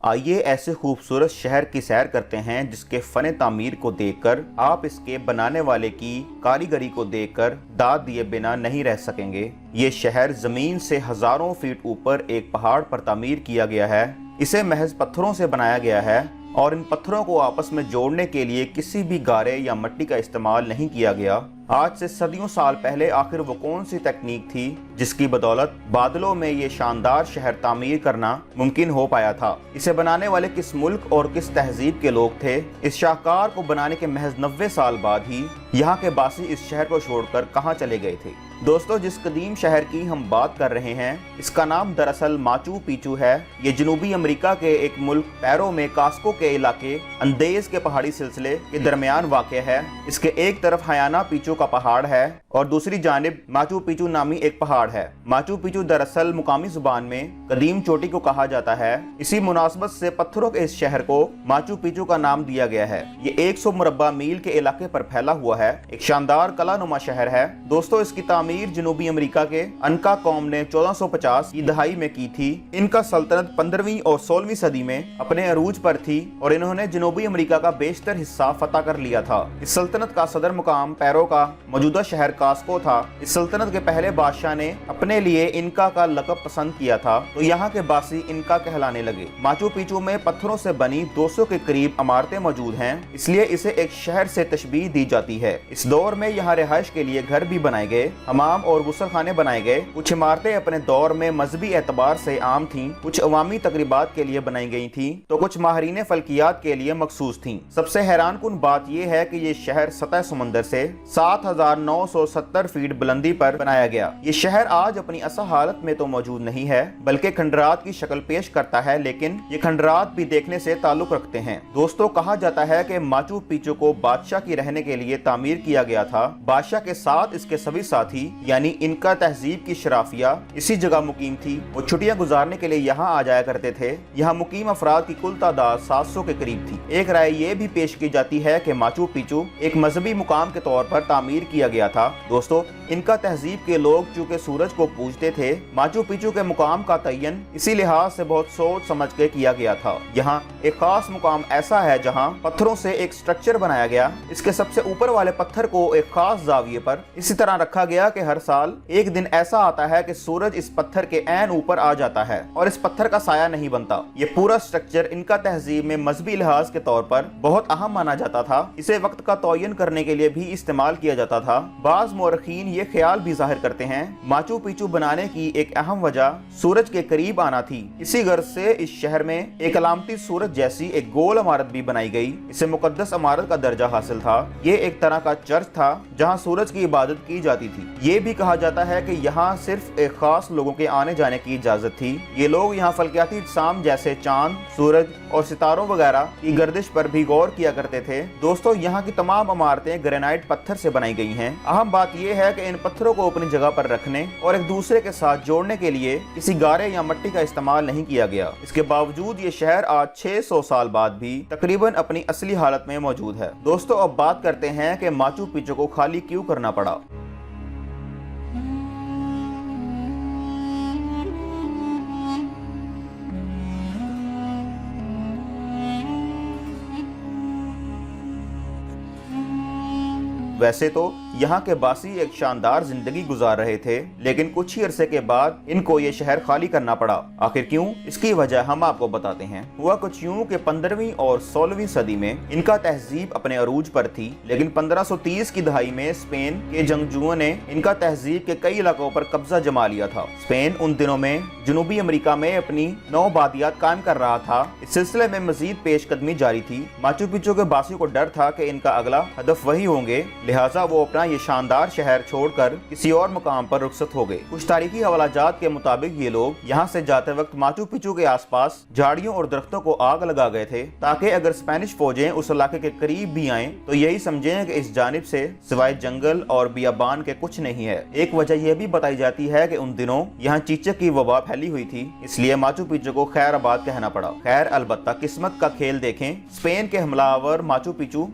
آئیے ایسے خوبصورت شہر کی سیر کرتے ہیں جس کے فن تعمیر کو دیکھ کر آپ اس کے بنانے والے کی کاریگری کو دیکھ کر داد دیے بنا نہیں رہ سکیں گے۔ یہ شہر زمین سے ہزاروں فیٹ اوپر ایک پہاڑ پر تعمیر کیا گیا ہے۔ اسے محض پتھروں سے بنایا گیا ہے اور ان پتھروں کو آپس میں جوڑنے کے لیے کسی بھی گارے یا مٹی کا استعمال نہیں کیا گیا۔ آج سے صدیوں سال پہلے آخر وہ کون سی تکنیک تھی جس کی بدولت بادلوں میں یہ شاندار شہر تعمیر کرنا ممکن ہو پایا تھا؟ اسے بنانے والے کس ملک اور کس تہذیب کے لوگ تھے؟ اس شاہکار کو بنانے کے محض 90 سال بعد ہی یہاں کے باسی اس شہر کو چھوڑ کر کہاں چلے گئے تھے؟ دوستو، جس قدیم شہر کی ہم بات کر رہے ہیں اس کا نام دراصل ماچو پیچو ہے۔ یہ جنوبی امریکہ کے ایک ملک پیرو میں کاسکو کے علاقے اندیز کے پہاڑی سلسلے کے درمیان واقع ہے۔ اس کے ایک طرف ہیانا پیچو کا پہاڑ ہے اور دوسری جانب ماچو پیچو نامی ایک پہاڑ ہے۔ ماچو پیچو دراصل مقامی زبان میں قدیم چوٹی کو کہا جاتا ہے۔ اسی مناسبت سے پتھروں کے اس شہر کو ماچو پیچو کا نام دیا گیا ہے۔ یہ 100 مربع میل کے علاقے پر پھیلا ہوا ہے، ایک شاندار قلعہ نما شہر ہے۔ دوستو، اس کی تعمیر جنوبی امریکہ کے انکا قوم نے 1450 کی دہائی میں کی تھی۔ انکا سلطنت 15ویں اور 16ویں صدی میں اپنے عروج پر تھی اور انہوں نے جنوبی امریکہ کا بیشتر حصہ فتح کر لیا تھا۔ اس سلطنت کا صدر مقام پیرو کا موجودہ شہر کاسکو تھا۔ اس سلطنت کے پہلے بادشاہ نے اپنے لیے انکا کا لقب پسند کیا تھا تو یہاں کے باسی انکا کہلانے لگے۔ ماچو پیچو میں پتھروں سے بنی 200 کے قریب عمارتیں موجود ہیں، اس لیے اسے ایک شہر سے تشبیہ دی جاتی ہے۔ اس دور میں یہاں رہائش کے لیے گھر بھی بنائے گئے، حمام اور غسل خانے بنائے گئے۔ کچھ عمارتیں اپنے دور میں مذہبی اعتبار سے عام تھیں، کچھ عوامی تقریبات کے لیے بنائی گئی تھیں تو کچھ ماہرین فلکیات کے لیے مخصوص تھیں۔ سب سے حیران کن بات یہ ہے کہ یہ شہر سطح سمندر سے 7970 فیٹ بلندی پر بنایا گیا۔ یہ شہر آج اپنی اصل حالت میں تو موجود نہیں ہے بلکہ کھنڈرات کی شکل پیش کرتا ہے، لیکن یہ کھنڈرات بھی دیکھنے سے تعلق رکھتے ہیں۔ دوستو، کہا جاتا ہے کہ ماچو پیچو کو بادشاہ کی رہنے کے لیے تعمیر کیا گیا تھا۔ بادشاہ کے ساتھ اس کے سبھی ساتھی یعنی انکا تہذیب کی شرافیہ اسی جگہ مقیم تھی۔ وہ چھٹیاں گزارنے کے لیے یہاں آ جایا کرتے تھے۔ یہاں مقیم افراد کی کل تعداد 700 کے قریب تھی۔ ایک رائے یہ بھی پیش کی جاتی ہے کہ ماچو پیچو ایک مذہبی مقام کے طور پر تعمیر کیا گیا تھا۔ دوستو، انکا تہذیب کے لوگ چونکہ سورج کو پوجتے تھے، ماچو پیچو کے مقام کا تعین اسی لحاظ سے بہت سوچ سمجھ کے کیا گیا تھا۔ یہاں ایک خاص مقام ایسا ہے جہاں پتھروں سے ایک سٹرکچر بنایا گیا۔ اس کے سب سے اوپر والے پتھر کو ایک خاص زاویے پر اسی طرح رکھا گیا کہ ہر سال ایک دن ایسا آتا ہے کہ سورج اس پتھر کے عین اوپر آ جاتا ہے اور اس پتھر کا سایہ نہیں بنتا۔ یہ پورا سٹرکچر انکا تہذیب میں مذہبی لحاظ کے طور پر بہت اہم مانا جاتا تھا۔ اسے وقت کا تعین کرنے کے لیے بھی استعمال کیا جاتا تھا۔ بعض مورخین یہ خیال بھی ظاہر کرتے ہیں ماچو پیچو بنانے کی ایک اہم وجہ سورج کے قریب آنا تھی۔ اسی غرض سے اس شہر میں ایک علامتی سورج جیسی ایک گول عمارت بھی بنائی گئی۔ اسے مقدس عمارت کا درجہ حاصل تھا۔ یہ ایک طرح کا چرچ تھا جہاں سورج کی عبادت کی جاتی تھی۔ یہ بھی کہا جاتا ہے کہ یہاں صرف ایک خاص لوگوں کے آنے جانے کی اجازت تھی۔ یہ لوگ یہاں فلکیاتی اجسام جیسے چاند، سورج اور ستاروں وغیرہ کی گردش پر بھی غور کیا کرتے تھے۔ دوستو، یہاں کی تمام عمارتیں گرینائٹ پتھر سے بنائی گئی ہیں۔ اہم بات یہ ہے کہ ان پتھروں کو اپنی جگہ پر رکھنے اور ایک دوسرے کے ساتھ جوڑنے کے لیے کسی گارے یا مٹی کا استعمال نہیں کیا گیا۔ اس کے باوجود یہ شہر آج 600 سال بعد بھی تقریباً اپنی اصلی حالت میں موجود ہے۔ دوستو، اب بات کرتے ہیں کہ ماچو پیچو کو خالی کیوں کرنا پڑا۔ ویسے تو یہاں کے باسی ایک شاندار زندگی گزار رہے تھے، لیکن کچھ ہی عرصے کے بعد ان کو یہ شہر خالی کرنا پڑا۔ آخر کیوں؟ اس کی وجہ ہم آپ کو بتاتے ہیں۔ ہوا کچھ یوں کہ 15ویں اور 16ویں صدی میں انکا تہذیب اپنے عروج پر تھی، لیکن 1530 کی دہائی میں اسپین کے جنگجوؤں نے انکا تہذیب کے کئی علاقوں پر قبضہ جما لیا تھا۔ اسپین ان دنوں میں جنوبی امریکہ میں اپنی نو آبادیات قائم کر رہا تھا۔ اس سلسلے میں مزید پیش قدمی جاری تھی۔ ماچو پیچو کے باسیوں کو ڈر تھا کہ ان کا اگلا ہدف وہی ہوں گے، لہٰذا وہ اپنا یہ شاندار شہر چھوڑ کر کسی اور مقام پر رخصت ہو گئے۔ کچھ تاریخی حوالہ جات کے مطابق یہ لوگ یہاں سے جاتے وقت ماچو پیچو کے آس پاس جھاڑیوں اور درختوں کو آگ لگا گئے تھے تاکہ اگر اسپینش فوجیں اس علاقے کے قریب بھی آئیں تو یہی سمجھیں کہ اس جانب سے سوائے جنگل اور بیابان کے کچھ نہیں ہے۔ ایک وجہ یہ بھی بتائی جاتی ہے کہ ان دنوں یہاں چیچک کی وبا پھیلی ہوئی تھی، اس لیے ماچو پیچو کو خیر آباد کہنا پڑا۔ خیر، البتہ قسمت کا کھیل دیکھیں، اسپین کے حملہ آور ماچو پیچو